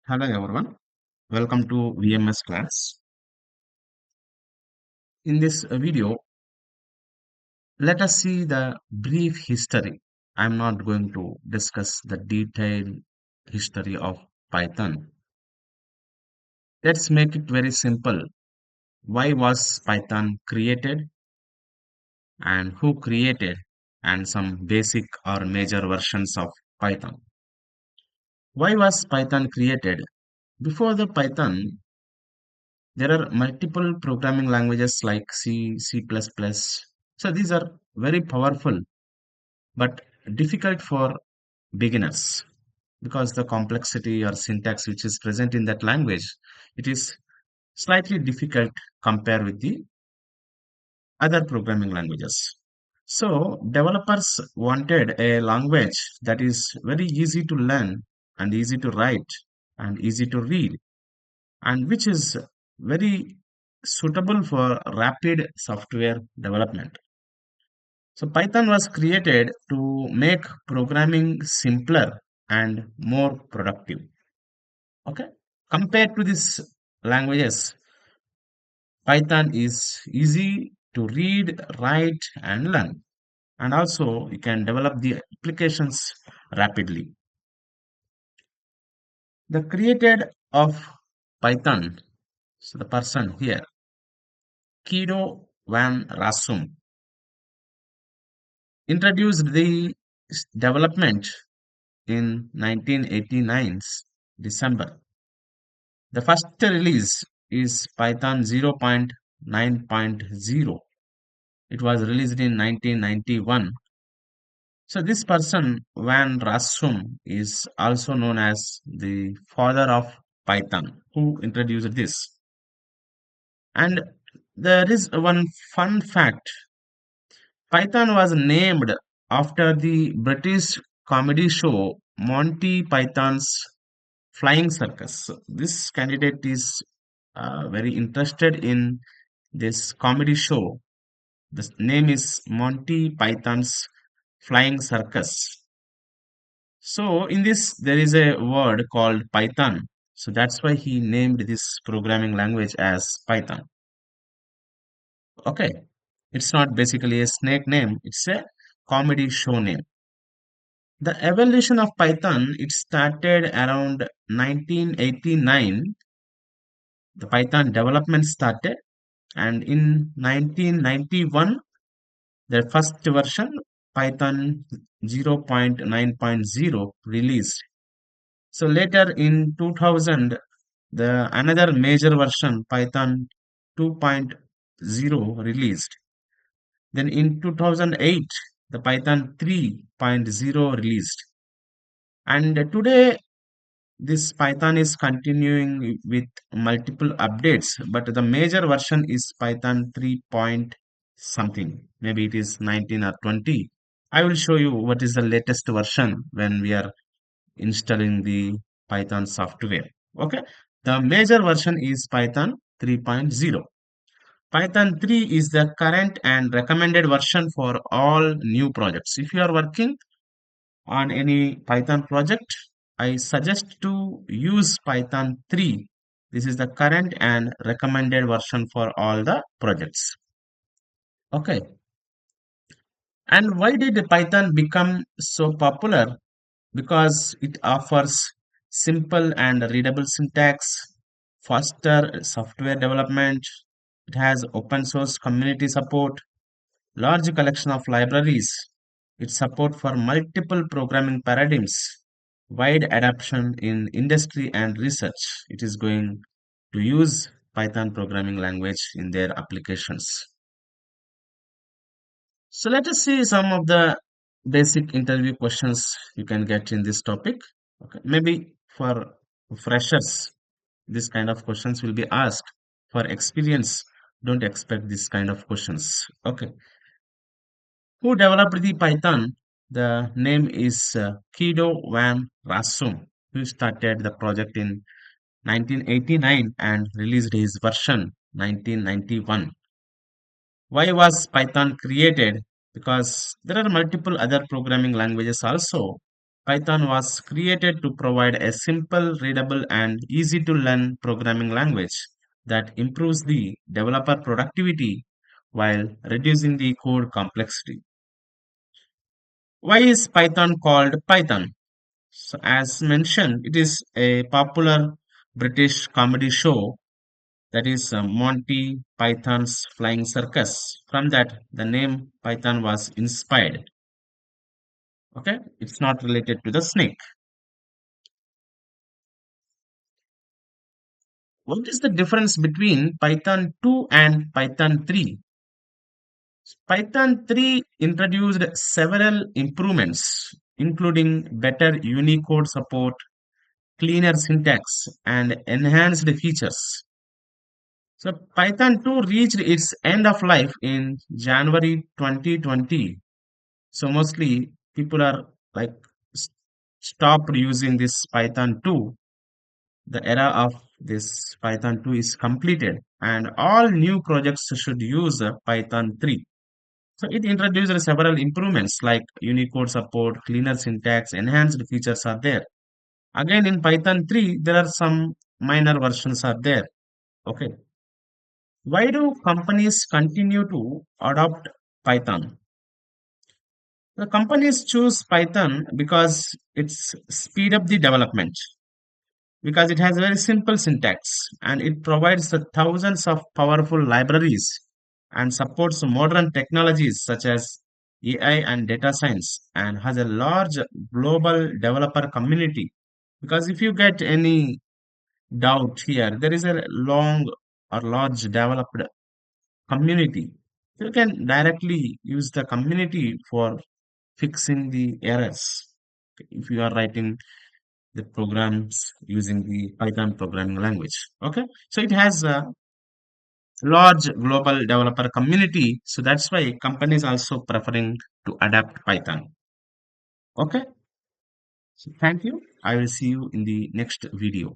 Hello everyone, welcome to VMS class. In this video, let us see the brief history. I'm not going to discuss the detailed history of Python. Let's make it very simple. Why was Python created and who created and some basic or major versions of Python. Why was Python created? Before the Python, there are multiple programming languages like C, C++. So these are very powerful but difficult for beginners because the complexity or syntax which is present in that language, it is slightly difficult compared with the other programming languages. So developers wanted a language that is very easy to learn and easy to write and easy to read and which is very suitable for rapid software development. So Python was created to make programming simpler and more productive. Okay. Compared to these languages, Python is easy to read, write, and learn. And also you can develop the applications rapidly. The created of Python, so the person here, Kido van Rassum, introduced the development in 1989's December. The first release is Python 0.9.0. It was released in 1991. So this person, Van Rassum, is also known as the father of Python, who introduced this. And there is one fun fact. Python was named after the British comedy show Monty Python's Flying Circus. So this candidate is very interested in this comedy show. The name is Monty Python's Flying Circus. So in this there is a word called Python. So that's why he named this programming language as Python. Okay. It's not basically a snake name, it's a comedy show name. The evolution of Python, it started around 1989. The Python development started, and in 1991, their first version, Python 0.9.0, released. So later in 2000, the another major version, Python 2.0, released. Then in 2008, the Python 3.0 released. And today, this Python is continuing with multiple updates, but the major version is Python 3 point something. Maybe it is 19 or 20. I will show you what is the latest version when we are installing the Python software. Okay. The major version is Python 3.0. Python 3 is the current and recommended version for all new projects. If you are working on any Python project, I suggest to use Python 3. This is the current and recommended version for all the projects. Okay. And why did Python become so popular? Because it offers simple and readable syntax, faster software development, it has open source community support, large collection of libraries, its support for multiple programming paradigms, wide adoption in industry and research. It is going to use Python programming language in their applications. So let us see some of the basic interview questions you can get in this topic. Okay. Maybe for freshers, this kind of questions will be asked. For experience, don't expect this kind of questions. Okay. Who developed the Python? The name is Kido van Rassum, who started the project in 1989 and released his version 1991. Why was Python created? Because there are multiple other programming languages also, Python was created to provide a simple, readable, and easy to learn programming language that improves the developer productivity while reducing the code complexity. Why is Python called Python? So, as mentioned, it is a popular British comedy show, that is Monty Python's Flying Circus. From that, the name Python was inspired. Okay, it's not related to the snake. What is the difference between Python 2 and Python 3? Python 3 introduced several improvements, including better Unicode support, cleaner syntax, and enhanced features. So Python 2 reached its end of life in January 2020. So mostly people are like s- stopped using this Python 2. The era of this Python 2 is completed and all new projects should use Python 3. So it introduced several improvements like Unicode support, cleaner syntax, enhanced features are there. Again in Python 3, there are some minor versions are there. Okay. Why do companies continue to adopt Python? The companies choose Python because it's speed up the development, because it has very simple syntax and it provides the thousands of powerful libraries and supports modern technologies such as AI and data science and has a large global developer community. Because if you get any doubt here, there is a long or large developed community. You can directly use the community for fixing the errors if you are writing the programs using the Python programming language. Okay, so it has a large global developer community, so that's why companies also preferring to adapt Python. Okay, so thank you. I will see you in the next video.